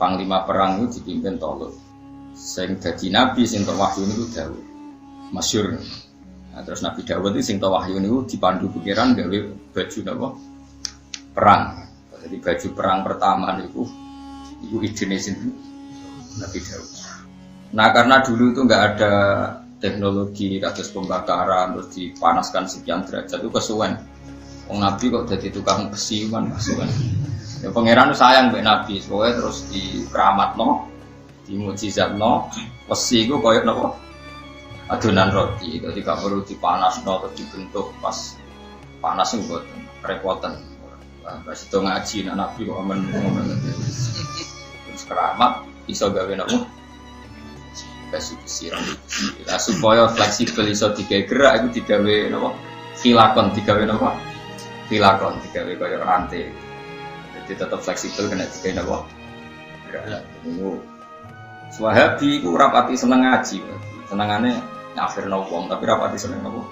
panglima perang itu dipimpin Talut. Sing dadi nabi sing tok wahyu niku Daud. Masyhur. Nah, terus Nabi Daud itu sing tok wahyu niku dipandu pikiran gawe baju napa? Perang. Jadi baju perang pertama niku idene sinten? Nabi Daud. Nah, karena dulu itu enggak ada teknologi kados pembakaran terus dipanaskan sekian derajat itu kesuwen. Wong Nabi kok dadi tukang besi kan kesuwen. Ya pangeran sayang mbek Nabi, soalnya terus dikeramatno, dimukjizatno, besi iku koyo napa? Adonan roti, jadi gak perlu dipanasno terus dibentuk pas panas sing mboten repoten. Lah pas itu ngaji nek Nabi kok amen terus keramat iso gawe napa? Besi rambut. Lah supaya fleksibel iso digerak itu digawe napa? Filakon digawe napa? Filakon digawe kaya rantai. Jadi tetap fleksibel kena digawe napa? Gerak. Niku Wahabi iku rapati seneng ngaji. Senengane akhirna wong tapi rapati seneng napa?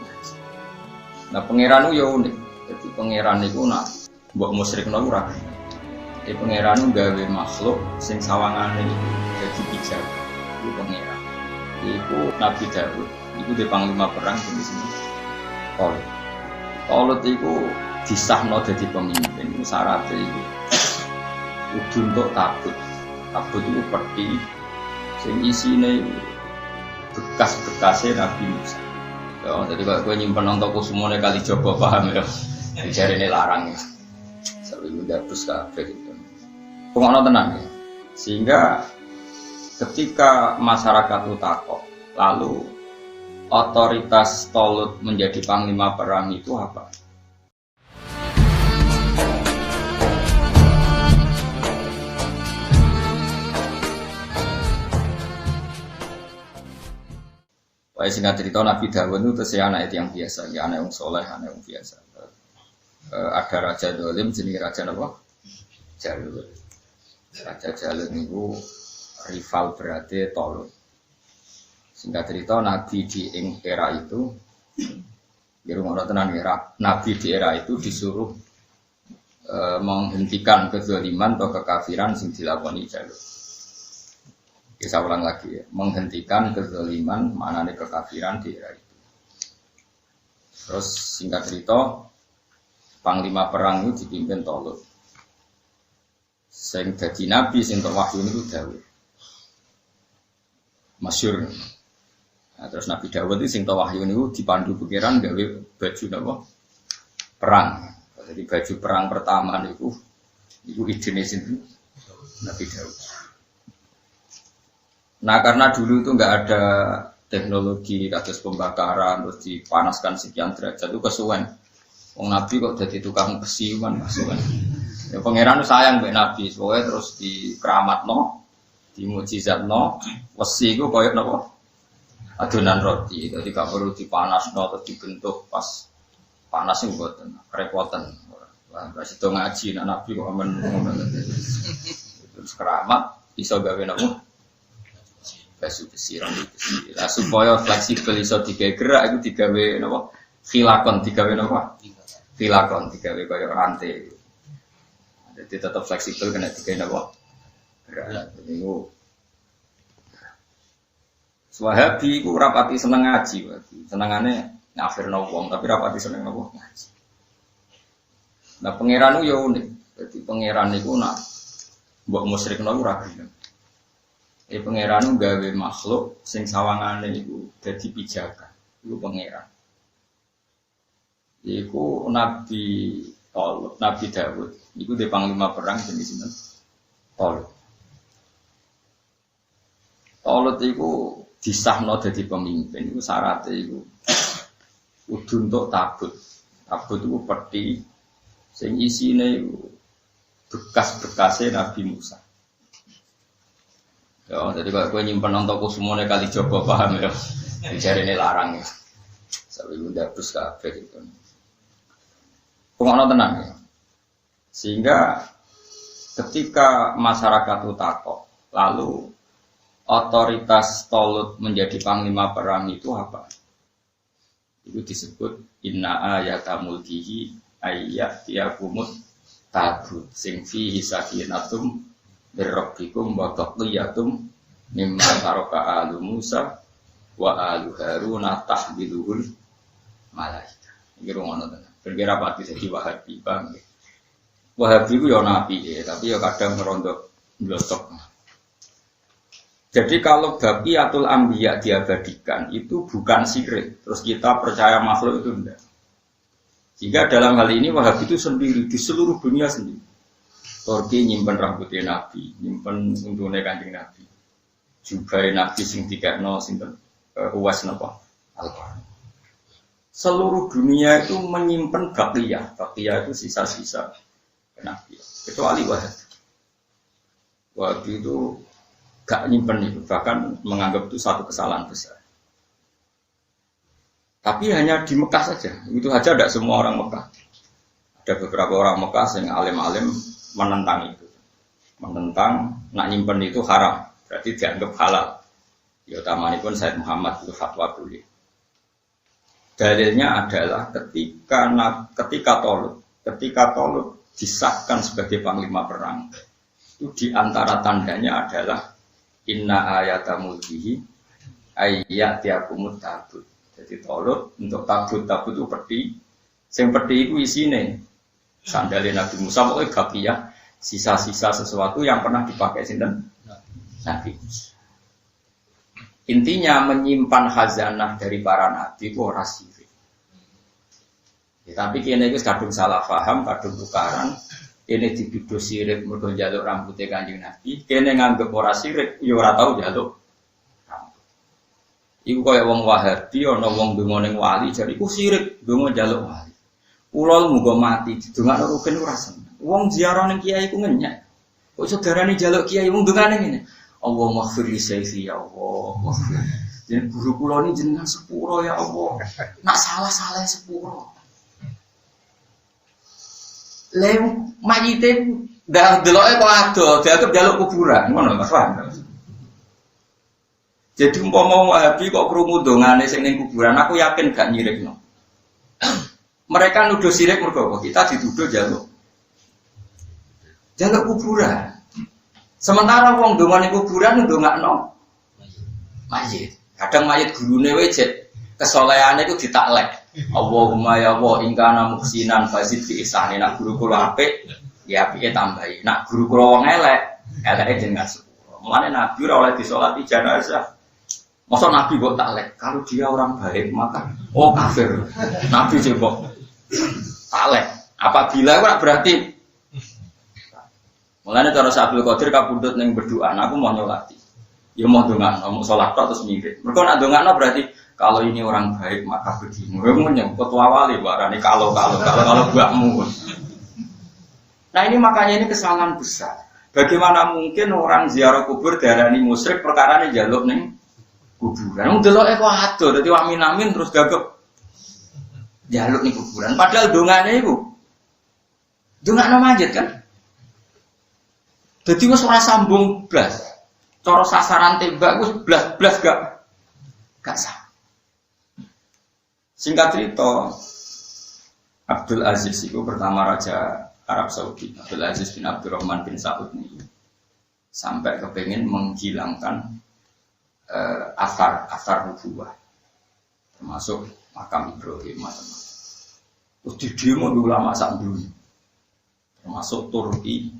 Nah pangeran yo unik. Jadi pangeran niku nak mbok musyrikno ora. Jadi pangeran gawe makhluk sing sawangane dadi bijak. Iku pangeran. Iku Nabi Daud, iku di panglima perang di sini. Talut iku disahno dadi pemimpin, iku syaratnya iku kudu untuk tabut. Tabut iku peti sing isine bekas-bekasé Nabi Musa. Ya, jadi kalau kowe nyimpen untuk semuanya kali coba paham ya. Jarene larang ya. Sawi ndapus kabeh gitu. Pengono tenang ya. Sehingga ketika masyarakat itu takut, lalu otoritas Talut menjadi panglima perang itu apa? Baik singkat cerita Nabi Daud itu tersiar anak yang biasa, ya anak yang soleh, anak yang biasa. Ada raja dolim, jenis raja apa? Jalul. Raja Jalul itu rival berarti Talut. Singkat cerita Nabi di era itu di rumah tenan era Nabi di era itu disuruh menghentikan kezaliman atau kekafiran yang dilakoni Jalul. Saya ulang lagi ya, menghentikan kezaliman manane kekafiran di era itu. Terus singkat cerita panglima perang itu dipimpin Talut. Sing dadi nabi sing tok wahyu niku Daud. Masyhur. Nah, terus Nabi Daud itu sing tok wahyu niku dipandu pikiran gawe baju napa? Perang. Jadi baju perang pertama niku idene sinten? Nabi Daud. Nah, karena dulu itu enggak ada teknologi kados pembakaran terus dipanaskan sekian derajat itu kesuwen. Wong Nabi kok dadi tukang besi kan kesuwen. Ya pangeran sayang mbek Nabi, soalnya terus dikeramatno, dimukjizatno, besi iku koyo napa? Adonan roti, jadi gak perlu dipanasno terus dibentuk pas panas sing mboten repoten. Lah pas itu ngaji nek Nabi kok amen terus keramat iso gawe napa? Besi rambut besi. Lah supaya fleksibel iso digerak itu digawe napa? Filakon digawe napa? Filakon digawe kaya rantai. Jadi tetap fleksibel kena digawe napa? Gerak. Niku Wahabi iku rapati seneng ngaji, senengane akhirna wong tapi rapati seneng napa? Ngaji. Nah pangeran yo unik. Jadi pangeran niku nak mbok musyrikno ora gelem. Pangeran gawe makhluk sing sawangane iku dadi pijakan. Iku pangeran. Iku Nabi Talut, Nabi Daud. Iku di panglima perang jenis sinten? Talut. Talut iku disahno dadi pemimpin. Iku syaratnya iku kudu untuk tabut. Tabut iku peti sing isine bekas-bekasé Nabi Musa. Ya, jadi kalau gue nyimpen untuk semuanya kali coba paham ya. Jarene larang ya. Sawi ndapus kabeh gitu. Pengono tenang ya. Sehingga ketika masyarakat itu takut, lalu otoritas Talut menjadi panglima perang itu apa? Itu disebut inna ayata mulkihi ayyatiyakumut tabut sing fihi sakinatum birrabbikum wa taqiyatum mimma taraka alu Musa wa alu Haruna tahmiluhul malaika. Iki ngono tenan. Berkira pati dadi Wahabi bang. Wahabi ku ya nabi ya, tapi ya kadang ngerondok blotok. Jadi kalau baqiyatul anbiya diabadikan itu bukan syirik. Terus kita percaya makhluk itu enggak. Jika dalam hal ini Wahabi itu sendiri di seluruh dunia sendiri. Turki nyimpen rambutnya Nabi, nyimpen untune Kanjeng Nabi. Jubai Nabi sing dikekno sinten Uwais napa Al-Qur'an. Seluruh dunia itu menyimpan baqiyah. Baqiyah itu sisa-sisa Nabi. Kecuali Wahabi. Wahabi itu gak nyimpen itu, bahkan menganggap itu satu kesalahan besar. Tapi hanya di Mekah saja, itu saja tidak semua orang Mekah. Ada beberapa orang Mekah yang alim-alim menentang itu, menentang nak nyimpen itu haram, berarti dianggap halal. Ya utamanya pun Said Muhammad itu fatwa boleh. Dalilnya adalah ketika Tolut disahkan sebagai panglima perang, itu diantara tandanya adalah inna ayata mulkihi ayyatiakumut tabut. Jadi Tolut untuk tabut itu peti. Yang peti itu isine sandalnya Nabi Musa, pokoknya baqiyah, sisa-sisa sesuatu yang pernah dipakai sinten Nabi Musa. Intinya menyimpan khazanah dari para nabi itu ora sirik. Ya, tapi kene iki kadung salah paham, kadung tukaran. Ini dituduh sirik mergo njaluk rambutnya Kanjeng Nabi, kene nganggep ora sirik, ya ora tau njaluk rambut. Iku kaya wong Wahabi ana wong donga ning wali, jare iku sirik, donga njaluk wali. Kula muga mati didongakno rugen ora seneng. Wong ziarah ning kiai iku ngenyek. Kok saudarane njaluk kiai wong dongane ngene. Allah maghfir li sayfi ya Allah. Maghfir. Jadi guru kula ni jenengan sepuro ya Allah. Nak salah-salah sepuro. Lem mayite ndak deloke kok ado, dianggap jaluk kuburan, ngono Mas paham. Jadi umpama Wahabi kok krungu dongane sing ning kuburan, aku yakin gak nyirikno. Mereka nuduh sirik mergo apa? Kita dituduh jaluk kuburan. Sementara wong dongane kuburan ndongakno mayit. Kadang mayit gurune wejek kesolehane iku ditaklek. Allahumma ya Allah ingkana muhsinan fazid fi ihsani. Nak guru kula apik ya apike tambahi. Nak guru kula wong elek, eleke jenengan sepuro. Mulane Nabi ora oleh disolati jenazah. Masa Nabi kok taklek? Kalau dia orang baik maka kafir. Nabi jebok taklek. Apabila ora berarti mulane cara Abdul Qadir kabundut ning berdoa, aku mau nyolati. Ya mau ndongakno, mau salat terus mirip. Mergo nak ndongakno berarti kalau ini orang baik maka begini. Menyang ketua wali barani kalau mbakmu. Nah ini makanya ini kesalahan besar. Bagaimana mungkin orang ziarah kubur darani musyrik perkara ini jaluk ning kuburan. Ndeloke kok ado dadi wamin-amin terus gagep jaluk ning kuburan. Padahal dongane iku dongakno manjit kan. Dadi wis ora sambung blas. Cara sasaran tembak wis blas-blas gak sah. Singkat cerita, Abdul Aziz itu pertama Raja Arab Saudi, Abdul Aziz bin Abdurrahman bin Saud ini sampai kepengen menghilangkan asar nubuwah, termasuk makam Ibrahim macam-macam. Terus di demo ulama sak dunia, termasuk Turki,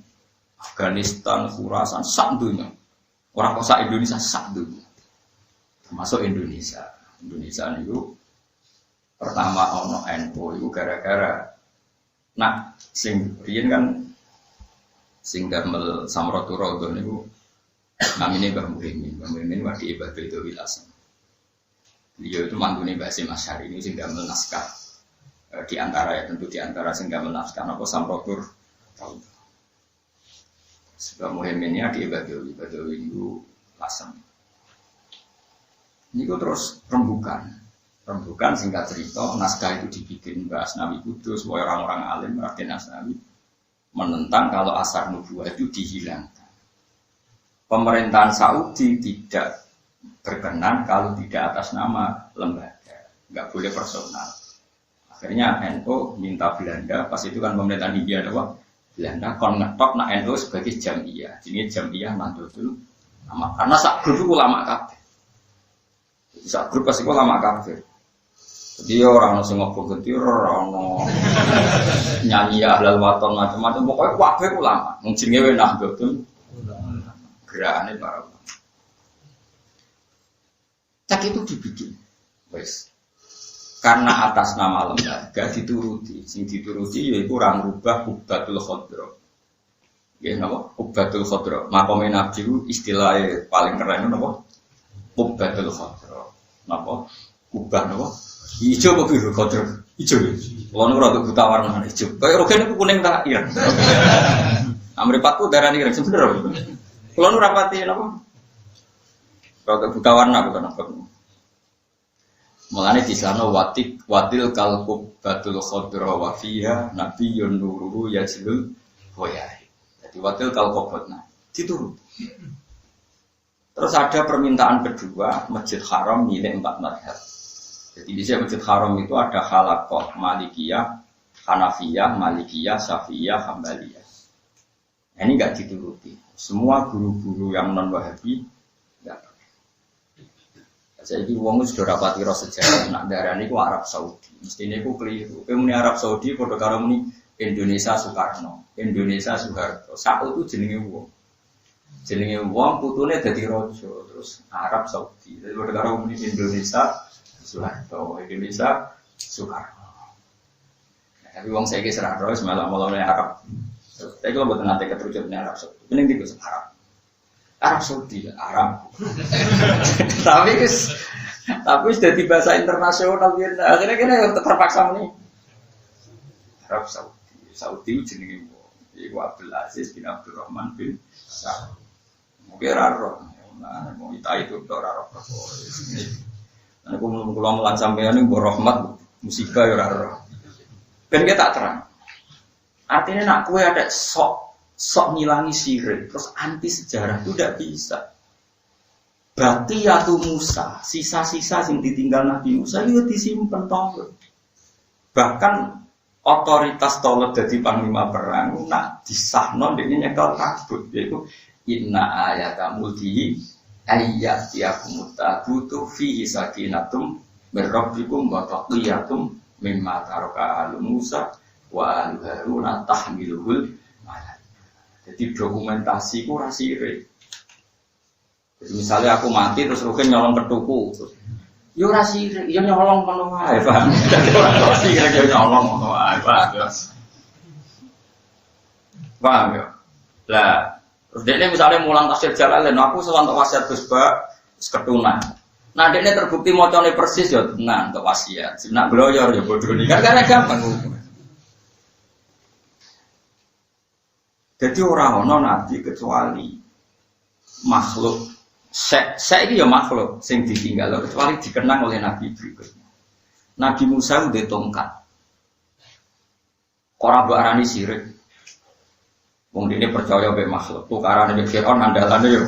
Afghanistan, Khurasan, sak dunia. Orang kosa Indonesia sak dunia, termasuk Indonesia. Indonesia itu pertama ono NU itu gara-gara sing riyen kan sing damel Samratul Raudhah niku namine Mbah Muhyiddin wadi ibadah itu wilasan. Beliau itu mantune Mbah Hasyim Asy'ari ini sing damel naskah di antara ya tentu di antara sing damel naskah napa Samratul Raudhah. Sebab Muhyiddin di ibadah itu lasan. Niku terus rembukan singkat cerita, naskah itu dibikin Mbah Asnawi Kudus, supaya orang-orang alim Raden Asnawi menentang kalau asar nubuwah itu dihilangkan. Pemerintahan Saudi tidak berkenan kalau tidak atas nama lembaga, nggak boleh personal. Akhirnya NU minta Belanda, pas itu kan pemerintahan Hindia Belanda kon ngetok nak NU sebagai jamiah. Jenenge jamiah Nahdlatul Ulama. Karena sak grup itu ulama kabeh. Sak grup pasti ulama kabeh. Jadi orang sing ngobong genti orang nyanyi ahlal waton macam-macam pokoknya kabeh ulama. Mung jenenge Nahdlatul Ulama. Gerakane para ulama. Tak itu dibikin. Wes. Karena atas nama lembaga dituruti, sing dituruti yaitu orang rubah Qubbatul Khadra. Ya napa? Qubbatul Khadra. Makome Nabi itu istilahnya paling keren napa? Qubbatul Khadra. Napa? Qubah napa? Ijo apa biru Khadra? Ijo. Kalau nu rada buta warna ijo. Kayak rogen itu kuning tak ireng. Amripatku darani ireng sebenarnya. Kalau nu rapati napa? Rada buta warna bukan apa. Mulane di sana watil kalqub batul khadra wa fiha nabiyyun nururu yajlul wayai. Jadi watil kalqubna dituruti. Terus ada permintaan kedua, Masjid Haram milik 4 mazhab. Jadi di sini Masjid Haram itu ada Halaqah, Malikiyah, Hanafiyah, Malikiyah, Syafi'iyah, Hambaliyah. Nah, ini enggak dituruti. Semua guru-guru yang non-Wahabi enggak. Jadi wong sudah rapati ro sejarah nak darani ku Arab Saudi. Mestine ku keliru. Kowe muni Arab Saudi padha karo muni Indonesia Soekarno, Indonesia Soeharto. Sak itu jenenge wong. Jenenge wong putune dadi raja terus Arab Saudi. Jadi padha karo muni Indonesia Soeharto, Indonesia Soekarno. Nah, tapi wong saiki serah ro malah-malane Arab. Tapi kalau mboten nate keterucut Arab Saudi. Mending dikus Arab. Arab Saudi, Arab. tapi sudah di bahasa internasional akhirnya kita terpaksa nih. Arab Saudi jenenge iku Abdul Aziz bin Abdul Rahman bin Saud. Mungkin raro, nah mau itu ora raro. Nah aku mulai mulan sampeyan ini rahmat musibah ya raro. Ben kita tak terang. Artinya nak kue ada sok ngilangi syirik, terus anti sejarah itu tidak bisa. Berarti yaitu Musa, sisa-sisa yang ditinggal Nabi Musa itu disimpan toh. Bahkan otoritas tolong jadi panglima perang, nak disahno dengan nyekel kabut, yaitu inna ayatamul di ayat yakumut tabutu fi sakinatum berrabbikum wa taqiyatum mimma taraka al Musa wa al Haruna tahmiluhul. Jadi dokumentasi ku rasire. Jadi misalnya aku mati terus Rukin nyolong ketuku, yo rasire, yo nyolong ngono wae, paham? Jadi ora rasire yo nyolong ngono wae, paham? Paham ya? Lah, terus dekne misalnya mulang tafsir Jalalain, aku sewantok wasiat Gus Ba ketunan. Nah, dekne terbukti macane persis ya tenan untuk wasiat. Nek gloyor ya bodoh iki. Kan karena gampang. Jadi orang ono nabi kecuali makhluk. Saya ini ya makhluk sing ditinggal kecuali dikenang oleh nabi berikutnya. Nabi Musa udah tongkat. Orang berani sirik. Mungkin ini percaya be makhluk. Tukaran be Fir'aun andalannya yo.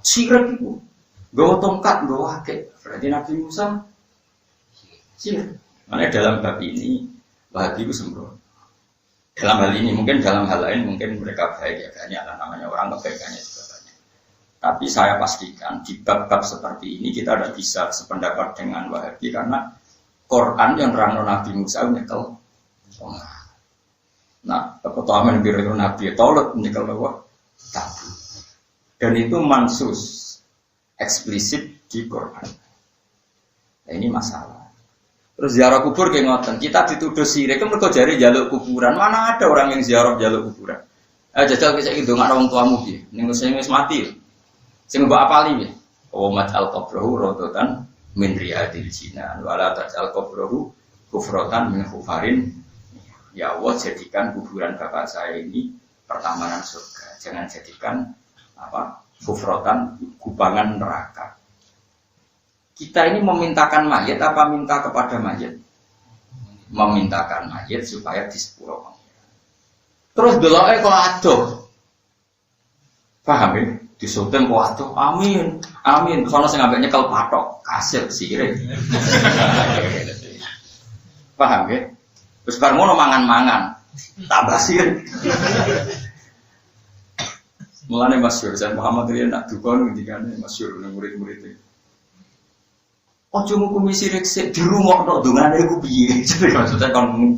Sirik itu. Gawa tongkat, gawa akeh. Berarti Nabi Musa sirik. Makanya dalam bab ini Wahabi itu sembrono. Dalam hal ini, mungkin dalam hal lain, mungkin mereka baik ya, banyak lah namanya orang kebaikannya juga banyak. Tapi saya pastikan di bab-bab seperti ini kita tidak bisa sependapat dengan Wahabi karena Quran yang nerangno Nabi Musa nyekel. Nah, keutamaan biru Nabi Taurat nyekel bahwa tabu. Dan itu mansus eksplisit di Quran. Nah, ini masalah. Terus ziarah kubur kayak ngoten, kita dituduh sirik, kan mereka jari jaluk kuburan. Mana ada orang yang ziarah jaluk kuburan? Jajal kisah itu nggak orang tuamu gitu, nengus mati, sing mbak apali ya. Omat al qabrohu rodotan min riyadil jinan, wala tajal qabrohu kufrotan min kufarin. Ya Allah jadikan kuburan bapak saya ini pertamanan surga, jangan jadikan apa kufrotan kubangan neraka. Kita ini memintakan mayat apa minta kepada mayat? Memintakan mayat supaya disepuro. Terus deloknya kok adoh. Paham ya? Disutem kok adoh. Amin. Amin. Sono sing ambek nyekel patok, kasil sirik. Paham ya? Terus bar ngono mangan-mangan. tambah sirik. Mulane masyhur Sayyid Muhammad riyen nak dukun ngendikane masyhur nang murid-murid. Ojo ngukumi sirik sik dirungokno dongane iku piye? Maksudnya kon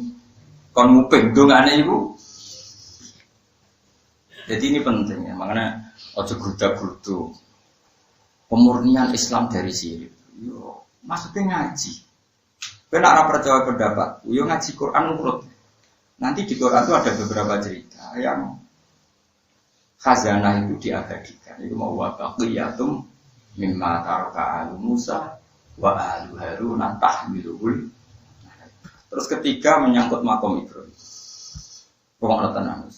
nguping dongane iku. Jadi ini penting ya, makanya ojo gruda-grudu. Pemurnian Islam dari sirik. Yo, maksudnya ngaji. Kowe nek ora percaya pendapat, yo ngaji Quran urut. Nanti di Quran itu ada beberapa cerita yang khazanah itu diabadikan. Itu mau waqiyatum mimma taraka alu Musa wa alu Harun tahmiluhul. Terus ketiga menyangkut makom Ibrahim. Pokoknya tenang.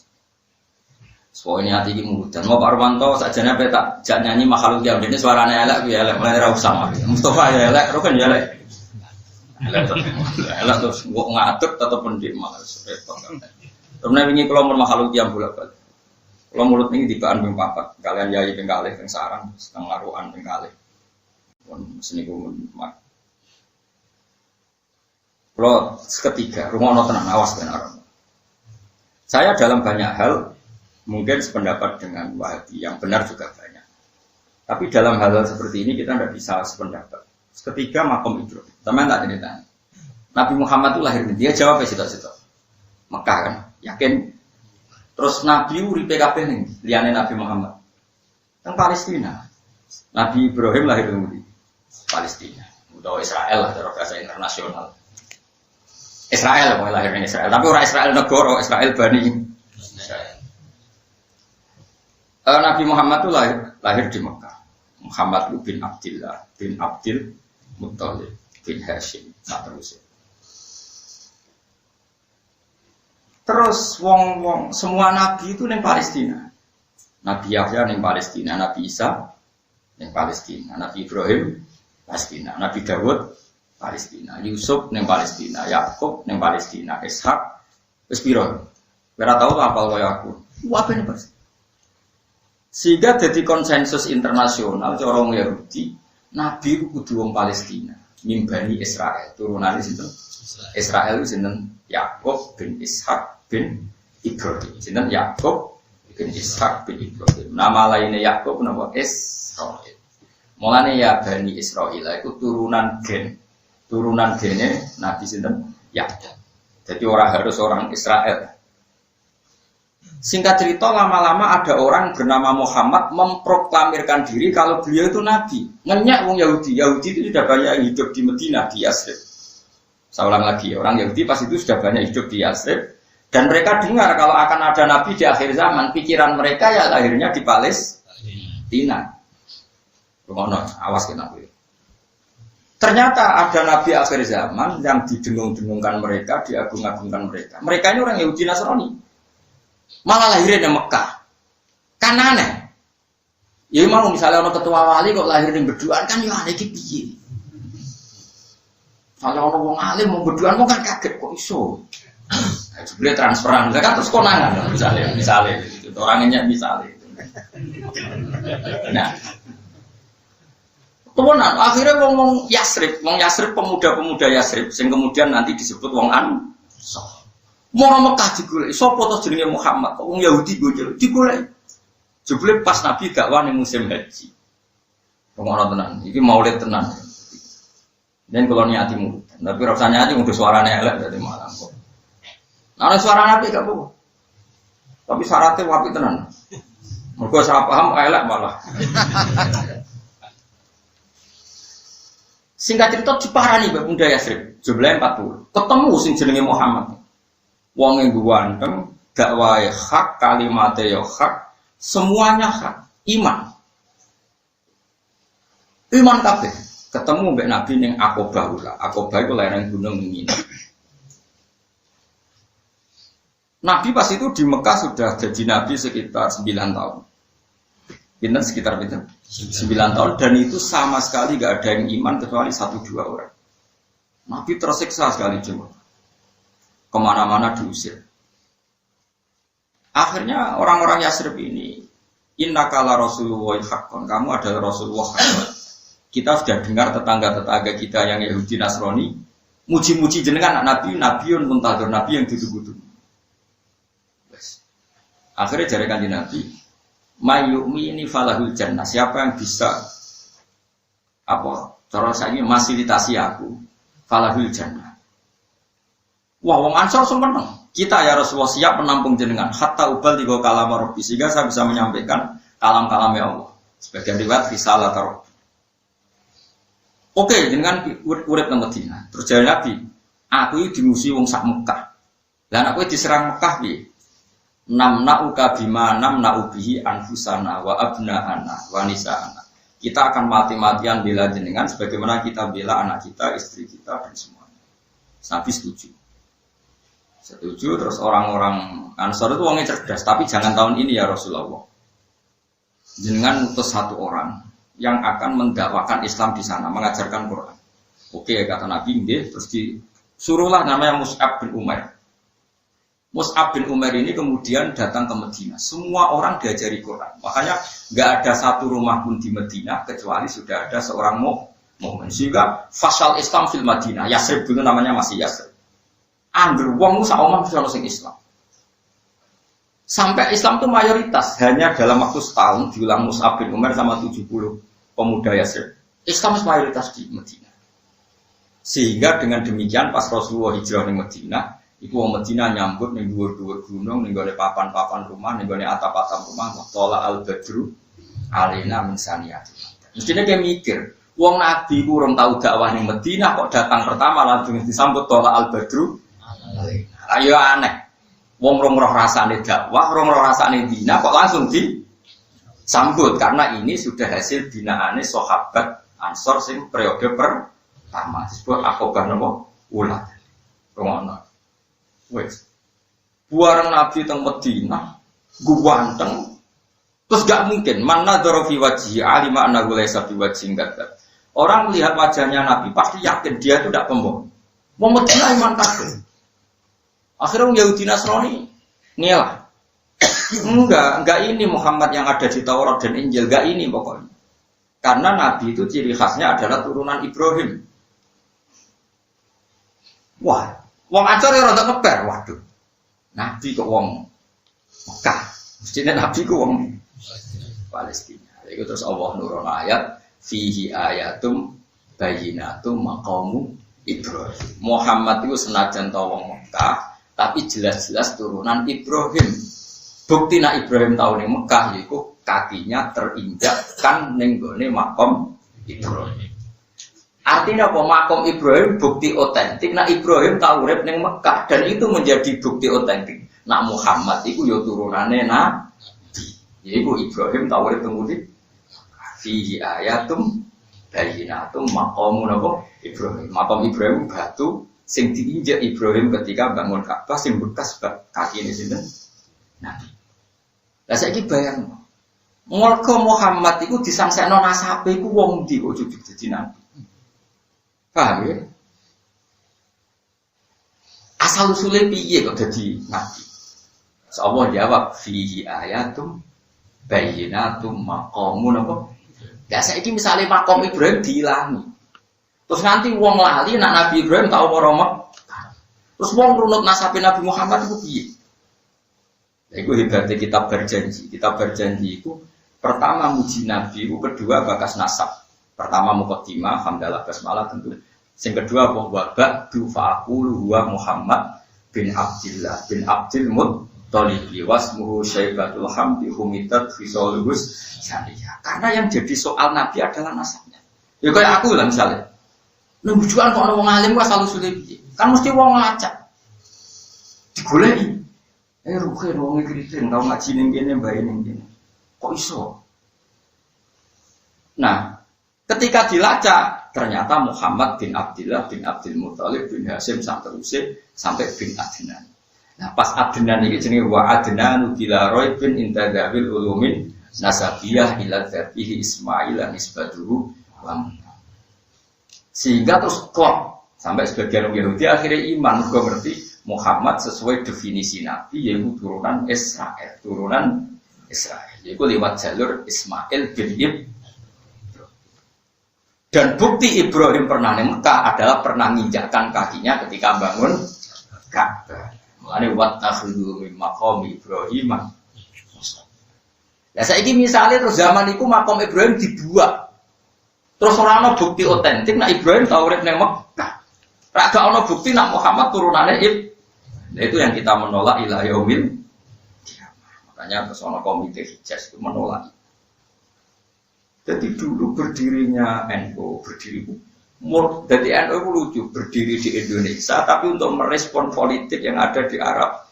Soalnya hati ini mudah. Mau Pak Romanto sajane apa tak jak nyanyi makhluk yang ini suaranya elek ya elek mulai ra usah. Mustafa ya elek, Rokan ya elek. Elek terus kok ngadeg tetep pendik males repot kan. Terus wingi kula mun makhluk yang bolak-balik. Kula mulut niki dibaan ping 4, kalian yai ping kalih ping sarang, setengah laruan ping kalih. Pun seniku mak. Kula ketiga, rungono tenan awas tenan. Saya dalam banyak hal mungkin sependapat dengan Wahabi, yang benar juga banyak. Tapi dalam hal seperti ini kita tidak bisa sependapat. Ketiga makom Ibrahim. Teman tak cerita. Nabi Muhammad itu lahir dia jawab situ-situ. Mekah kan, yakin. Terus Nabi uripe kabeh ning liyane Nabi Muhammad. Teng Palestina. Nabi Ibrahim lahir di Palestina. Utawa Israel lah cara bahasa internasional. Israel kok lahir ning Israel, tapi ora Israel negara, Israel Bani Israel. Nabi Muhammad itu lahir di Mekah. Muhammad bin Abdillah bin Abdil Muttalib bin Hashim. Nah terus wong semua nabi itu neng Palestina. Nabi Yahya neng Palestina, Nabi Isa neng Palestina, Nabi Ibrahim Palestina, Nabi Dawud Palestina, Yusuf neng Palestina, Yakub neng Palestina, Ishak wis piro? Ora tau apa kaya aku. Apa ini Palestina? Sehingga jadi konsensus internasional orang Yahudi, Nabi itu kudu wong Palestina, mimbani Israel, turunan sinten Israel sinten Yakub bin Ishak bin Ibrahim, sinten Yakub bin Ishak bin Ibrahim. Nama lainnya Yakub nama Israel. Mulane ya Bani Israel itu turunan gene Nabi sinten Yakub. Jadi orang harus orang Israel. Singkat cerita, lama-lama ada orang bernama Muhammad memproklamirkan diri kalau beliau itu Nabi. Ngenyak wong Yahudi. Yahudi itu sudah banyak yang hidup di Madinah, di Yasrib. Saya ulang lagi, orang Yahudi pas itu sudah banyak hidup di Yasrib. Dan mereka dengar kalau akan ada Nabi di akhir zaman. Pikiran mereka ya lahirnya di Palestina. Awas kita. Ternyata ada Nabi akhir zaman yang didengung-dengungkan mereka, diagung-agungkan mereka. Mereka ini orang Yahudi Nasrani. Malah lahirnya di Mekah. Kan aneh. Ya mau misalnya orang ketua wali kok lahir di Beduan kan ya aneh gitu piye. Kalau orang wong alim mau Beduan mau kan kaget kok iso. Nah, sebenarnya transferan kan terus konangan misalnya itu orangnya misalnya. Nah. Temenan akhirnya wong Yasrib pemuda-pemuda Yasrib sing kemudian nanti disebut wong Ansor. Mau Mekah digolek, sapa to jenenge Muhammad? Wong Yahudi digolek. Jebule pas Nabi dakwah ning musim haji. Pengono tenan, iki maulid tenan. Dan kalau niati murid, tapi rasanya aja udah suaranya elek dari malam kok. Nah, suara Nabi gak apa-apa. Tapi syaratnya wapi tenan. Mergo salah paham elek malah. Singkat cerita diparani Mbak Bunda Yasrib, jumlahnya 40. Ketemu sing jenenge Muhammad. Wong yang ganteng, dakwahe hak, kalimatnya hak, semuanya hak, iman kabeh. Ketemu mbek Nabi ning Aqabah ula. Aqabah itu lereng gunung Mina. Nabi pas itu di Mekah sudah jadi Nabi sekitar 9 tahun. Pinten sekitar 9 tahun dan itu sama sekali gak ada yang iman kecuali 1-2 orang. Nabi tersiksa sekali cuma. Kemana-mana diusir. Akhirnya orang-orang Yasrib ini, innaka la rasulullah haqqan, kamu adalah Rasulullah haqqan. Kita sudah dengar tetangga-tetangga kita yang Yahudi Nasrani muji-muji jenengan Nabi, Nabiun muntazir, Nabi yang ditunggu-tunggu. Akhirnya jare Kanjeng Nabi, "Mayyumi ini falahul jannah." Siapa yang bisa cara saya ini fasilitasi aku, falahul jannah. Wah, wong Ansor seneng. Kita ya Rasulullah siap menampung jenengan hatta ubal tiga kalam Rabbi sehingga saya bisa menyampaikan kalam-kalamnya Allah. Sebagian riwayat risalah taruh. Oke, jenengan urip nang Madinah. Terus jare Nabi, aku iki dimusuhi wong sak Mekah. Lah aku diserang Mekah piye? Namna'uka bima namna'u bihi anfusana wa abna'ana wa nisa'ana. Kita akan mati-matian bela jenengan sebagaimana kita bela anak kita, istri kita dan semuanya. Nabi setuju. Setuju, terus orang-orang Ansor itu orangnya cerdas, tapi jangan tahun ini ya Rasulullah. Jenengan utus satu orang yang akan mendakwakan Islam di sana, mengajarkan Quran. Oke, kata Nabi, terus disuruhlah namanya Mus'ab bin Umair. Mus'ab bin Umair ini kemudian datang ke Medina. Semua orang diajari Quran. Makanya nggak ada satu rumah pun di Medina kecuali sudah ada seorang mukmin. Sehingga fasal Islam fil Madinah. Yasrib dulu namanya masih Yasrib. Angger wong sak omah mesti ono sing Islam. Sampai Islam itu mayoritas hanya dalam waktu setahun diulang Mus'ab bin Umair sama 70 pemuda Yasrib. Islam mayoritas di Medina. Sehingga dengan demikian pas Rasulullah hijrah di Medina, iku wong Medina nyambut ning dhuwur-dhuwur gunung, ning gone papan-papan rumah, ning gone atap-atap rumah, waqala al-badru alaina min saniyati. Mestine dia mikir, wong Nabi ku urung tau dakwah ning Medina kok datang pertama langsung disambut tola al-badru alaina. Ayo aneh. Wong rong roh rasane dakwah, rong roh rasane bina kok langsung disambut karena ini sudah hasil binaane sahabat Ansor sing periode pertama disebut Aqabah napa ulat. Ngono. Wes. Buareng Nabi teng Madinah, ganteng. Terus gak mungkin mana dzarafi wajhi alima anna laysa biwajhin kadzab. Orang melihat wajahnya Nabi pasti yakin dia itu tidak pembohong. Wong Madinah iman kafir. Akhirnya Yahudi Nasrani ngelah. Enggak ini Muhammad yang ada di Taurat dan Injil, enggak ini pokoknya. Karena Nabi itu ciri khasnya adalah turunan Ibrahim. Wah, wong Ansor ora rada keper, waduh. Nabi kok wong Mekah. Mestinya Nabi kok wong Palestina. Iku terus Allah nurun ayat fihi ayatum bayyinatum maqamu Ibrahim. Muhammad itu senajan ta wong Mekah, tapi jelas-jelas turunan Ibrahim. Bukti nak Ibrahim tahu ning Mekah yaiku kakinya terinjakkan ning gone makom Ibrahim. Artinya apa? Makom Ibrahim bukti otentik. Nak Ibrahim tahu urip ning Mekah dan itu menjadi bukti otentik. Nak Muhammad iku ya turunane Nabi. Yaiku Ibrahim tahu urip teng pundi? Fihi ayatum bayyinatum maqamun apa? Ibrahim. Makom Ibrahim batu sing diinjak Ibrahim ketika bangun Ka'bah sing bekas kaki ini sinten? Nabi. Lah saiki bayang. Mergo Muhammad iku disangsekno nasabe iku wong ndi kok ujug dadi nabi. Paham ya? Asal usule piye kok dadi nabi? Allah jawab fihi ayatum bayyinatum maqamun apa? Ya saiki misale makom Ibrahim diilangi. Terus nanti wong lali nak Nabi Ibrahim tahu Muhammad. Terus wong runut nasabe Nabi Muhammad itu piye? Itu hebatnya kitab berjanji. Kitab berjanji itu pertama muji Nabi, itu kedua bakas nasab. Pertama muqaddimah, hamdalah basmalah tentu. Yang kedua bahwa ba'du fa'aqulu huwa Muhammad bin Abdillah bin Abdil Muttalib wasmuhu Syaibatul Hamdi humitat fisolubus syariah. Karena yang jadi soal Nabi adalah nasabnya. Ya kayak aku lah misalnya. Nubujuan kok ana wong alim kok asal usule piye? Kan mesti wong lacak. Digoleki. Ruhe wong kriting tau ngaji ning kene mbae ning kene. Kok iso? Nah, ketika dilacak ternyata Muhammad bin Abdillah bin Abdul Muthalib bin Hasyim sampai bin Adnan. Nah, pas Adnan iki jenenge wa Adnanu bila raibin intadzabil ulumin nasabiyah ila dzatihi Ismail nisbatuhu wa sehingga terus klop sampai sebagian orang Yahudi akhirnya iman gue ngerti Muhammad sesuai definisi Nabi yaitu turunan Israel yaitu lewat jalur Ismail bin Ibrahim. Dan bukti Ibrahim pernah di Mekah adalah pernah menginjakkan kakinya ketika bangun Ka'bah. Mulane wattakhidhu min maqami Ibrahim Lah saiki misale terus zaman iku makom Ibrahim dibuat. Terus ora ana bukti otentik nek Ibrahim tau urip ning Mekah. Ra gak ana bukti nek Muhammad turunane Nah, itu yang kita menolak ila yaumil kiamah. Makanya terus ana komite Hijaz itu menolak. Jadi dulu berdirinya NU berdiri jadi NU lucu berdiri di Indonesia tapi untuk merespon politik yang ada di Arab.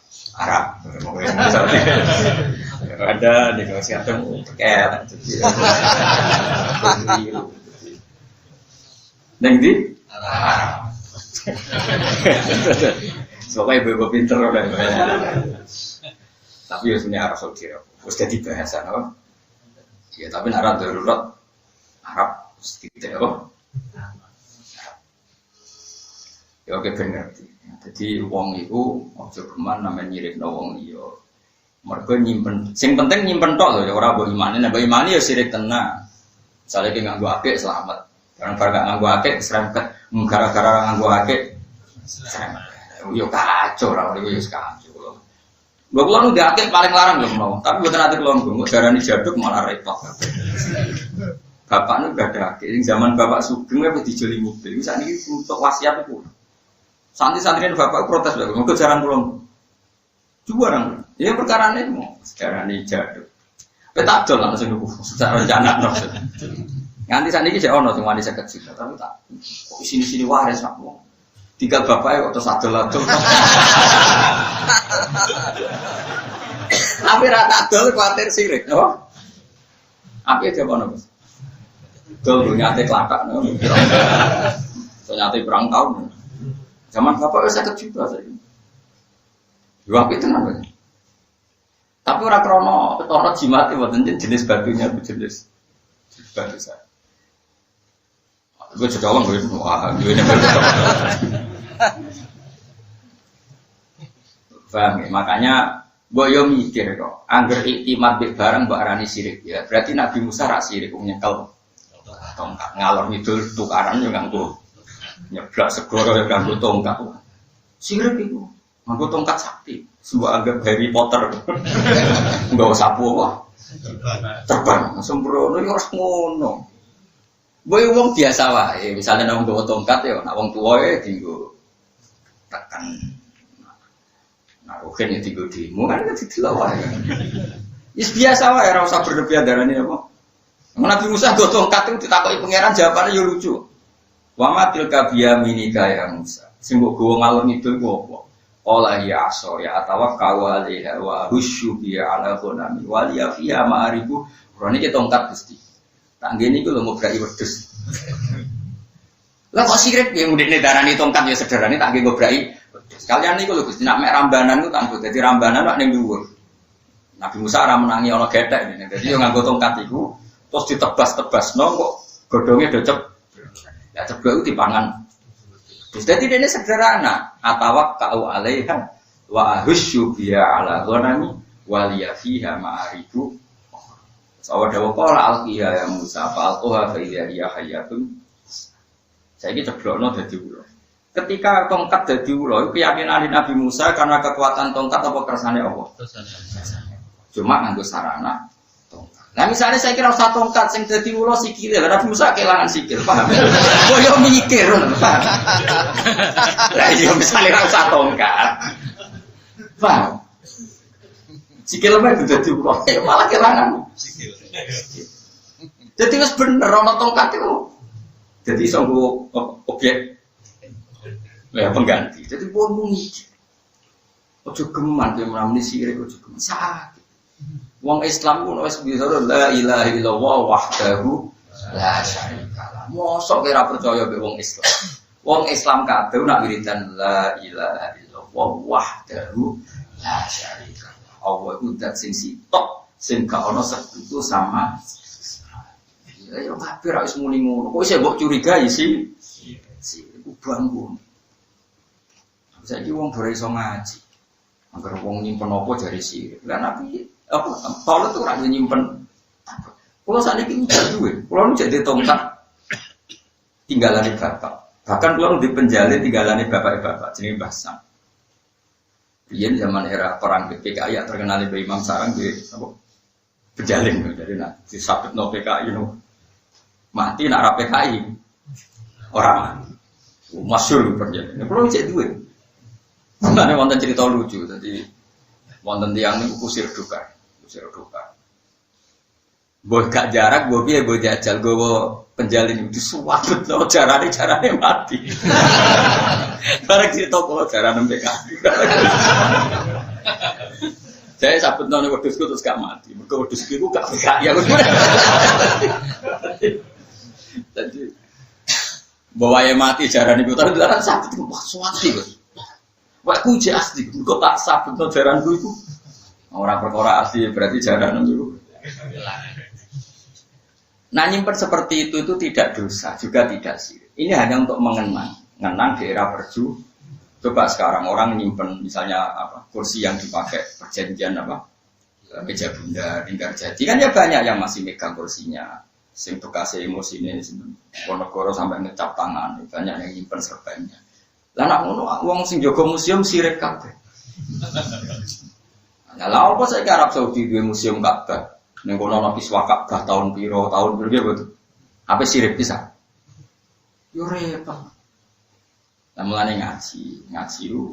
Ada negosiasi kayak neng di soalnya ibu pinter udah tapi ya sebenarnya Arab Saudi harus jadi bahasa apa ya tapi Arab darurat Arab tidak apa ya oke benar jadi wong itu ojo keman namanya nyirikno wong liya mergo nyimpen sing penting nyimpen tok lho ora mbok imani nek mbok imani ya sirik tenan misale ki nganggo apik selamat karena bar gak nganggo apik serempet gara-gara nganggo apik serempet yo kacau ora iki wis kacau lho lho kula nu apik paling larang lho mau tapi mboten ate kula nggo darani jaduk malah repot bapak nu gak ada apik zaman bapak sugeng wis dijoli mobil wis sakniki untuk wasiat iku santri-santriin bapak protes lho nggo jaran kula juarang ya perkara ini mau sejarah ini jaduk petak dol langsung nunggu secara rencana nganti saat ini saya ono cuma di seket juta tapi tak kok sini waris nak mau tiga bapak kok terus adol tapi rata adol khawatir sirik oh apa aja ono dol nyate kelakak nyate perang tahun zaman bapak seket juta saya dua itu kenapa? Tapi orang krono ketoro jimat itu jenis batunya itu jenis batu saya. Gue juga orang gue wah gue ini paham ya? Makanya gue yo mikir kok angger iktimat bik barang mbak arani sirik ya berarti Nabi Musa rak sirik nyekel tongkat ngalor ngidul tukaran yo nganggo nyeblak segoro yo nganggo tongkat sirik itu. Aku tongkat sakti, sebuah anggap Harry Potter, nggak usah apa, terbang, sembrono harus ngono. Boy wong biasa wae, misalnya nang nggawa tongkat ya, nak wong tuwa ya dienggo tekan. Nah, oke nih dienggo demo kan didelok wae. Wis biasa wae, ora usah berlebihan darane apa. Nabi Musa nggo tongkat itu ditakoki pangeran jawabannya yo lucu. Wa matil kabiyaminika ya Musa. Sing mbok gowo ngalor ngidul ku apa? Olah ya aso ya atawa kawaliha wa husyu biya ala ghonami waliya fiha ma'aribu rone iki tongkat Gusti. Tak ngene iku lho ngobrai wedhus. Lah kok sirik piye mudine darani tongkat ya sederhane tak nggo ngobrai wedhus. Kalian niku lho Gusti nak mek rambanan ku tak nggo dadi rambanan kok ning dhuwur. Nabi Musa ora menangi ana gethek ngene. Dadi yo nganggo tongkat iku terus ditebas-tebasno kok godhonge docep. Ya ceblok iku dipangan. Jadi ini sederhana. Atawak kau alaiha wa ahusyu biya ala ghanami waliya fiha ma'aribu. Sawadha qala alqiya ya Musa fa alqaha fa hiya hayatun. Saiki ceblokno dadi ula. Ketika tongkat dadi ula, keyakinan Nabi Musa karena kekuatan tongkat apa kersane Allah? Cuma nganggo sarana tongkat. Nah misalnya saya kira usah tongkat sing dadi ula sikile, Nabi Musa kelangan sikil, paham? Oh yo mikir, paham? Lah yo misalnya ora usah tongkat. Paham? Sikil mah dadi ula, malah kelangan sikil. Jadi wis bener ana tongkat itu. Jadi iso objek ya pengganti. Jadi pun mikir. Ojo geman yo menamuni sirik ojo geman. Sakit. Wong Islam ku wis bisa la ilaha illallah wahdahu la syarikalah. Mosok kira percaya be wong Islam. Wong Islam kabeh nak wiridan la ilaha illallah wahdahu la syarikalah. Allah iku zat sing sitok sing gak ana sekutu sama. Ya yo kabeh ra wis muni ngono. Kok isih mbok curigai sih? Iku bangun. Saiki wong ora iso ngaji. Angger wong nyimpen apa jare sirik. Lah nabi apa Paulus itu ora nyimpen. Kalau sakniki udah duwe, kalau jadi tongkat tinggalane bapak. Bahkan kalau di penjalin tinggalane bapak jenenge Mbah Sam. Biyen zaman era perang PKI terkenal Imam Sarang di apa? Pejalin jadi nak disabet no PKI no mati nak ra PKI orang mati. Masyhur pejalin. Nek kulo cek duwe. Sebenarnya wonten cerita lucu tadi wonten tiyang niku kusir duka. Boh gak jarak, boh piye boh jajal gowo penjalin itu suwatut no carane mati. Bareng cerita kok carane PKI. Saya sabut nang wedhusku terus gak mati. Mergo wedhusku iku gak ya. Jadi bawae mati jarane iku terus dalan sabut wah suwati kok. Wah ku asli kok tak sabut nang jaranku iku. Ora perkara asli berarti jarane iku. Nah nyimpen seperti itu tidak dosa, juga tidak syirik. Ini hanya untuk mengenang di era perju. Coba sekarang orang nyimpen misalnya apa kursi yang dipakai perjanjian apa meja bunda lingkar jadi kan ya banyak yang masih megang kursinya. Sing bekas emosi ini, Ponegoro sampai ngecap tangan, banyak yang nyimpen serbannya. Lah nak ngono wong sing jaga museum sirik kabeh. Lah apa saya ke Arab Saudi duwe museum Ka'bah? Ning kono ana kiswah Ka'bah tahun piro betul. Apa sirik bisa? Yo repot. Lah mulane ngaji lu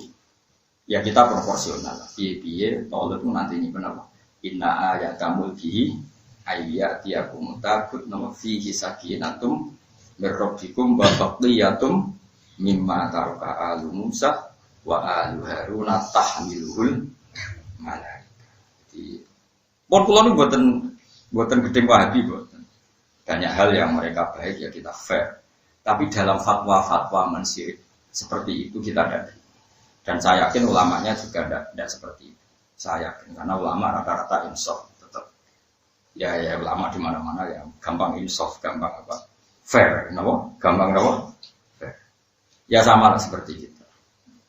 ya kita proporsional. Piye-piye tolong itu nanti ini benar. Inna ayatamul bihi ayyatiyakum takut nama fihi sakinatum mirrabbikum wa baqiyatum mimma taraka alu Musa wa alu Haruna tahmiluhul malaika. Jadi pun kula niku mboten gedeng Wahabi mboten. Banyak hal yang mereka baik ya kita fair. Tapi dalam fatwa-fatwa mensirik seperti itu kita tidak. Dan saya yakin ulamanya juga tidak seperti itu. Saya yakin karena ulama rata-rata insaf tetap. Ya ulama di mana-mana ya gampang insaf, gampang apa? Fair, kenapa? Gampang kenapa? Fair. Ya sama lah seperti kita.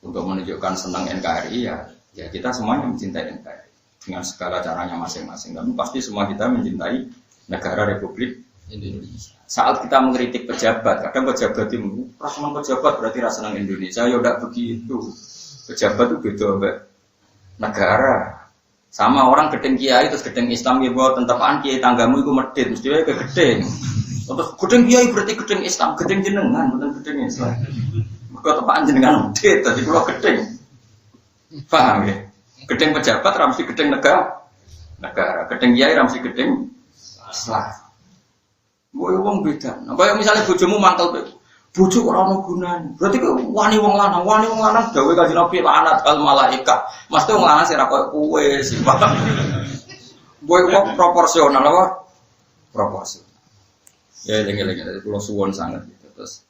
Untuk menunjukkan senang NKRI ya kita semuanya mencintai NKRI. Dengan segala caranya masing-masing. Tapi pasti semua kita mencintai negara Republik Indonesia. Saat kita mengkritik pejabat, kadang pejabat itu rasaman pejabat berarti rasa Indonesia. Ya udah begitu. Pejabat itu beda mbak negara. Sama orang gedeng kiai terus gedeng Islam ya buat tentapaan kiai tanggamu itu medit mestinya ke gedeng. Terus gedeng kiai berarti gedeng Islam, gedeng jenengan bukan gedeng Islam. Mereka tepaan jenengan medit tadi kalau gedeng. Paham ya? Gedeng pejabat ramsi gedeng negara, gedeng kiai ramsi gedeng Islam. Gue wong beda. Nah, kayak misalnya bojomu mantel, bojo ora ono gunane. Berarti wani wong lanang gawe kanjeng Nabi lanat al malaika. Mesti wong lanang sira koyo kowe sih. Gue kok proporsional apa? Proporsional. Ya lengi-lengi dari pulau suwon sangat gitu. Terus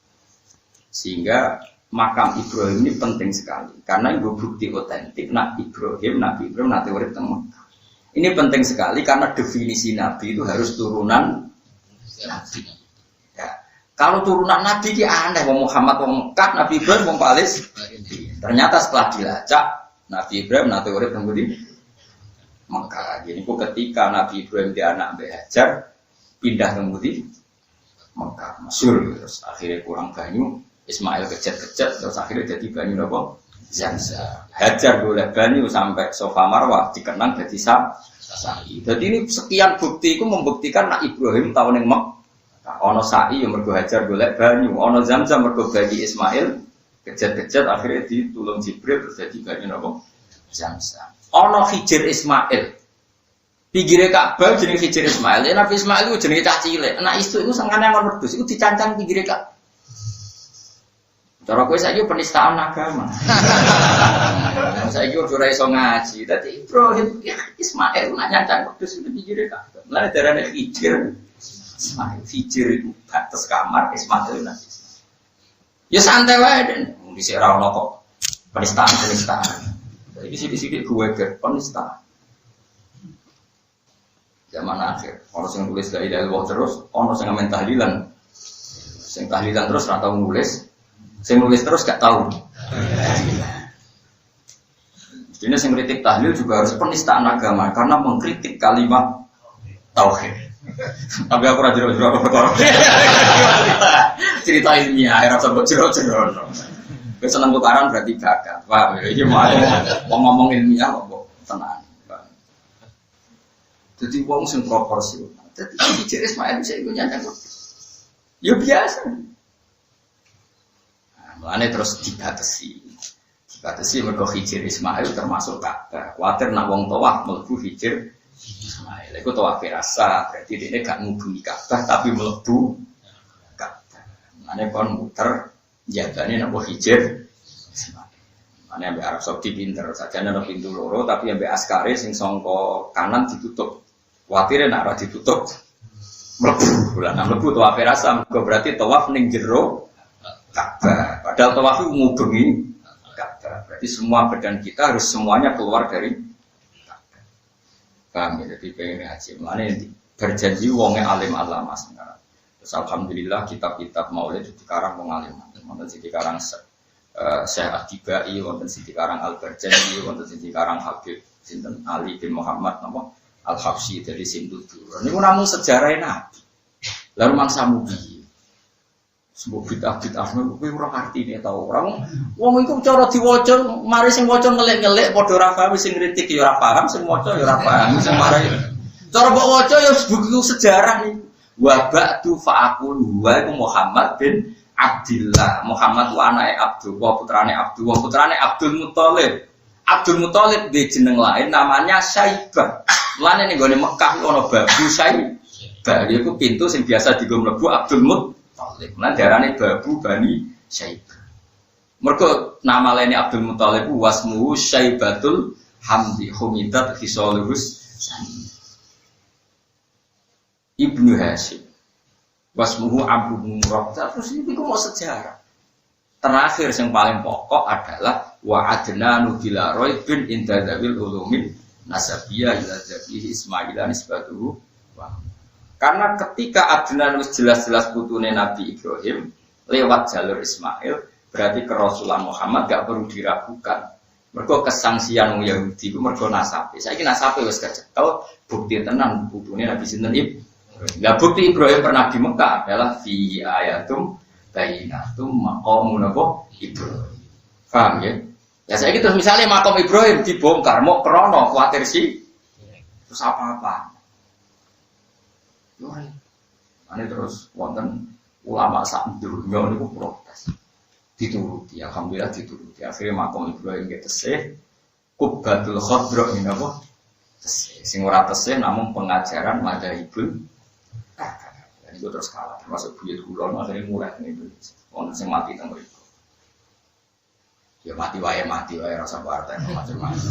sehingga makam Ibrahim ini penting sekali karena itu bukti otentik Nabi Ibrahim nanti urip teng Mekah. Ini penting sekali karena definisi Nabi itu harus turunan Nabi. Ya. Kalau turunan Nabi itu aneh, Muhammad wong Mekah, Nabi Ibrahim wong Palestina. Ternyata setelah dilacak Nabi Ibrahim nanti urip teng Mekah. Jadi ketika Nabi Ibrahim dia anak Mbah Hajar pindah ke Mekah, masyhur terus akhirnya kurang banyu. Ismail kecet-kecet terus akhirnya jadi banyu apa? Zamzam. Hajar boleh banyu sampai Sofa Marwah dikenang jadi sa'i. Jadi ini sekian bukti itu membuktikan nak Ibrahim tahun yang Mekah. Ono sa'i yang mergo Hajar boleh banyu, ono Zamzam mergo bagi Ismail kecet-kecet akhirnya ditulung Jibril terus jadi banyu apa? Zamzam. Ono Hijir Ismail. Pinggire Ka'bah jenenge Hijir Ismail. Nabi Ismail itu jenenge cah cilik. Anak istu itu sangane ngon wedhus iku dicancang pinggire Ka'bah. Cara kowe saiki penistaan agama. Saiki ora iso ngaji. Dadi Ibrahim Ismail nak nyancang wedhus itu pikire kabeh. Lah darane Hijir. Ismail Hijir itu batas kamar Ismail nanti. Ya santai wae den. Dhisik ra ono kok penistaan. Saiki sithik-sithik gue ke penistaan. Zaman akhir, ono sing nulis la ilaha illallah terus, ono sing ngamen tahlilan. Sing tahlilan terus ora tau nulis. Saya nulis terus gak tahu. Jadi saya kritik tahlil juga harus penistaan agama karena mengkritik kalimat tauhid. Tapi aku rajin-rajin perkara. Cerita ilmiah, akhirnya sebut jero-jero. Senang tukaran berarti gagal. Wah, ini mau ngomong ilmiah kok tenang. Jadi wong sing proporsional. Jadi Hijir Ismail bisa ikut nyandang. Ya biasa. Nah, mulane terus dibatasi. Dibatasi mergo Hijir Ismail termasuk Ka'bah. Kuwatir nak wong tawaf mlebu Hijir Ismail. Iku tawaf firasa, berarti dene gak ngubungi Ka'bah tapi mlebu Ka'bah. Mulane kon muter jagane napa Hijir Ismail. Mulane ambek Arab Saudi pinter, sajane ana pintu loro tapi ambek askare sing sangka kanan ditutup. Kuwatire nek ora ditutup mlebu. Lah nek mlebu tawaf firasa mergo berarti tawaf ning jero Ka'bah. Padahal tawaf itu ngubengi Ka'bah. Berarti semua badan kita harus semuanya keluar dari Ka'bah. Paham ya? Jadi pengen haji. Mana berjanji wongnya alim alama sekarang. Terus alhamdulillah kitab-kitab maulid dikarang wong alim. Wonten sing dikarang Syekh Atibai, wonten sing dikarang Al-Barjani, wonten sing dikarang Habib sinten Ali bin Muhammad napa Al-Habsyi dari Sintudur. Niku namung sejarah Nabi. Lalu mangsa mugi. Semua bid'ah-bid'ah niku kowe ora artine ta ora. Wong iku cara diwaca, mari sing waca ngelek-ngelek padha ora paham, sing kritik ya ora paham, sing waca ya ora paham, sing mari. Cara mbok waca ya buku sejarah niku. Wa ba'du fa'aqul wa iku Muhammad bin Abdillah. Muhammad wa anake Abdul, wa putrane Abdul, wa putrane Abdul Muthalib. Abdul Muthalib di jeneng lain namanya Syaibah. Mulane ning gone Mekah ana babu Syaibah. Iku pintu sing biasa dienggo mlebu Abdul Muthalib. Mulane diarani babu Bani Syaibah. Mergo nama lainnya Abdul Muthalib wasmuhu Syaibatul Hamdi Humidat Hisalus Ibnu Hashim. Wasmuhu Abu Murrah. Terus ini mau sejarah. Terakhir yang paling pokok adalah wa adnanu bila roy bin intadawil ulumin nasabiyah ila zabihi Ismail nisbatuhu. Karena ketika Adnan jelas-jelas putune Nabi Ibrahim lewat jalur Ismail, berarti kerasulan Muhammad gak perlu diragukan. Mergo kesangsian Yahudi ku mergo nasabe. Saiki nasabe wis kecekel, bukti tenan putune Nabi sinten Ibrahim. Lah bukti Ibrahim pernah di Mekah adalah fi ayatum bainatum maqamun Ibrahim. Paham ya? Ya saya terus misalnya makam Ibrahim dibongkar mau krono khawatir sih. Terus apa-apa? Ini terus wonten ulama sak dunya niku protes. Dituruti, alhamdulillah dituruti. Akhirnya makam Ibrahim tesih Qubbatul Khadra ini apa? Tesih. Sing ora tesih namun pengajaran madzhabul itu terus kalah, termasuk buyut kulon akhirnya mulai ini orang yang mati tentang itu ya mati wae rasa partai macam-macam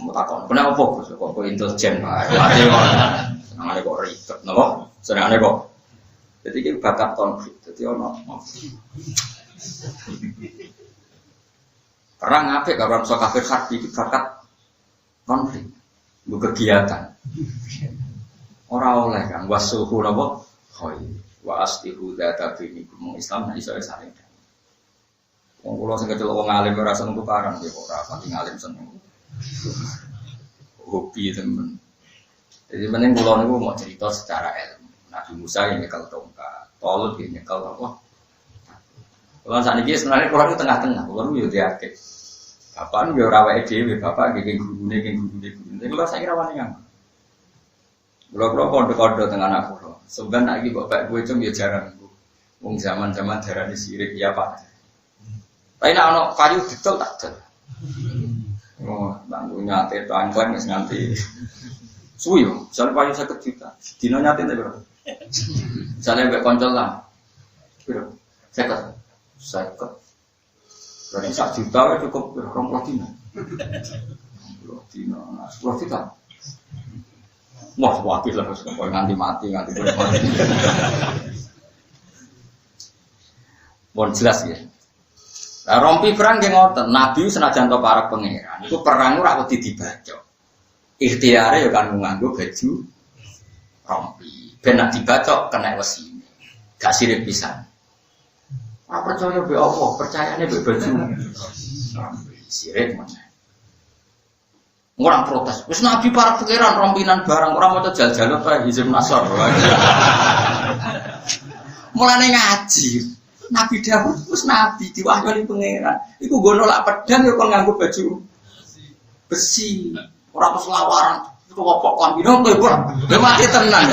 mau takon, kenapa fokus? Kok intelijen mati senang kok ribet, no? Senang kok jadi ini bakat konflik jadi orang perang ngapik kalau orang kafir harbi itu bakat konflik lu kegiatan orang oleh kan wasuhu nabo hoi wa aslihu data binikum Islam iso saling. Wong kula sing kecelok wong alim ora seneng tukaran nggih kok ora pati ngalim seneng. Hobi temen. Jadi mending kula niku mau cerita secara ilmu. Nabi Musa yang nyekel tongkat, Tolut yang nyekel apa? Kula sakniki sebenarnya kula niku tengah-tengah, kula niku yo diake. Bapak niku yo ora wae dhewe, bapak nggih gurune. Kula saiki ra wani nganggo. Kula kode-kode tengah anak kula. Sebenarnya lagi bapak gue cum ya jarang. Wong zaman-zaman darah sirik ya Pak. Tapi nak ono kayu didol tak jel. Oh, tanggung nyate tangklang wis nganti suwi yo. Misale payu 50 juta. Dino nyate ta piro? Misale mbek koncol lah. Piro? 50. Berarti 1 juta cukup 20 dino. 20 dino. 10 juta. Wah, wakil lah, nganti mati. Bon jelas ya. Nah, rompi perang yang ngoten, Nabi senajan to para pangeran, itu perang ora wedi dibaca. Ikhtiare ya kan nganggo baju rompi. Ben nek dibaca kena wesine. Gak sirik pisan. Ora percaya be apa, percayane be baju. Sirik mana? Orang protes, wis Nabi para pangeran rompinan barang orang mau jal-jalan kayak Hizib Nasr. Mulane ngaji, Nabi Dawud wis Nabi diwahyoni pangeran. Iku nggo nolak pedang ya kon nganggo baju besi, ora terus lawaran. Kok kambino kowe kok mati tenan.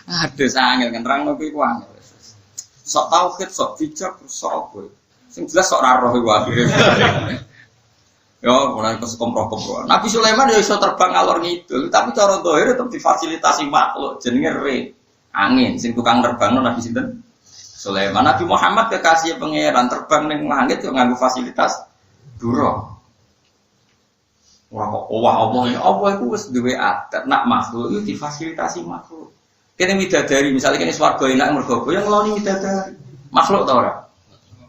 Aduh sangat kan terang kuwi ku angel. Sok tauhid, sok bijak, sok apa. Sing jelas sok ra roh iku akhire. Yo, mulai kesekom-rokom. Nabi Sulaiman ya iso terbang ngalor ngidul, tapi cara dohir tetep difasilitasi makhluk jenenge re. Angin sing tukang terbangno Nabi sinten? Sulaiman. Nabi Muhammad kekasih pangeran terbang ning langit yo nganggo fasilitas duro. Wah kok Allah iku wis duwe adat nak makhluk itu difasilitasi makhluk. Kene widadari, misalnya kene swarga enak mergo yang ngeloni widadari. Makhluk ta ora?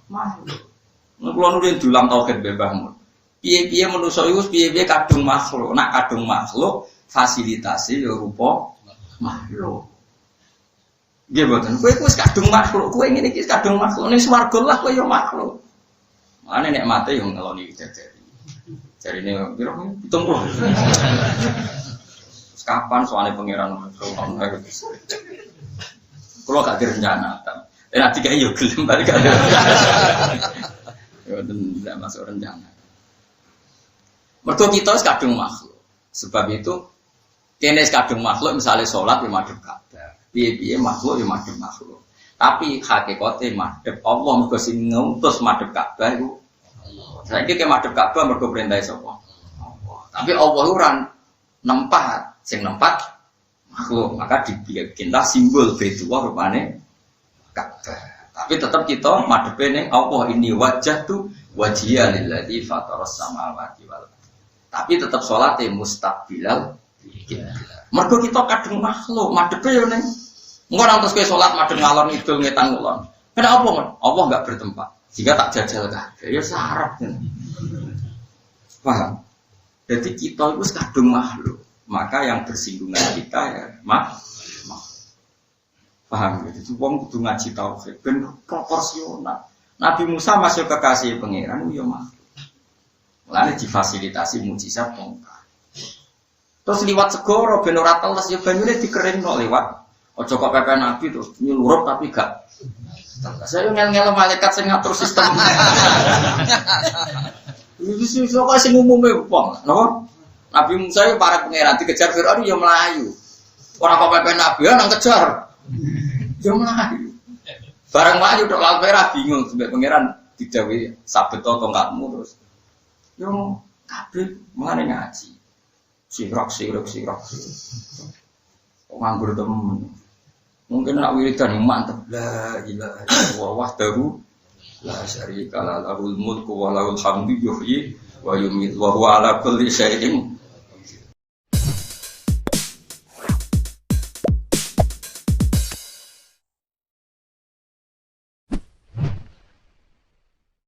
Makhluk. Nek kula nurin dulang tauhid bebahmu. Piye-piye manusa iku piye-piye kadung makhluk. Nak kadung makhluk fasilitasi ya rupa makhluk. Nggih mboten. Kowe wis kadung makhluk, kowe ngene iki kadung makhluk. Ning swarga lah kowe ya makhluk. Mane nek mate yo ngeloni widadari. Jarine piro? 70. Kapan soalnya pangeran kalau gak direncana nanti kayak yuk gelem balik ada ya tidak masuk rencana mergo kita kadung makhluk sebab itu kene kadung makhluk misalnya sholat ya madhep Ka'bah piye-piye makhluk ya madhep makhluk tapi hakikate madhep Allah mergo sing ngutus madhep Ka'bah iku saiki ke madhep Ka'bah mergo perintah sapa Allah tapi Allah ora nempat sing nempat makhluk maka dibikinlah simbol Baitullah rupane Ka'bah tapi tetap kita madhepe ning Allah ini wajah tu wajhiya lillazi fataras samawati wal tapi tetap salate mustaqbilal mergo kita kadung makhluk madhepe yo ning engko nang terus kowe salat madhep ngalor ngidul ngetan kulon kenapa Allah enggak bertempat jika tak jajal kabeh ya syarat paham jadi kita itu kadung makhluk maka yang bersinggungan kita ya paham gitu. Itu wong kudu ngaji tauhid ben proporsional. Nabi Musa masuk kekasih pangeran yo makhluk. Mulane difasilitasi mukjizat tongkat. Terus liwat segoro ben ora teles ya banyune dikeringno lewat. Aja kok pepe Nabi terus nyulurup tapi gak. Saya ngel-ngel malaikat sing ngatur sistem. Wis kok sing umume wong, napa? Nabi Musa itu para pangeran dikejar Firaun ya melayu. Orang kok pepe Nabi nang kejar. Ya melayu. Barang melayu tok laut merah bingung sampai pangeran didawi sabet tongkatmu terus. Yo kabeh mangane ngaji. Sirok. Kok nganggur temen. Mungkin nak wiridan mantep la ilaha illallah wahdahu la syarika lahu lahul mulku wa lahul hamdu yuhyi wa yumiitu wa huwa ala kulli syai'in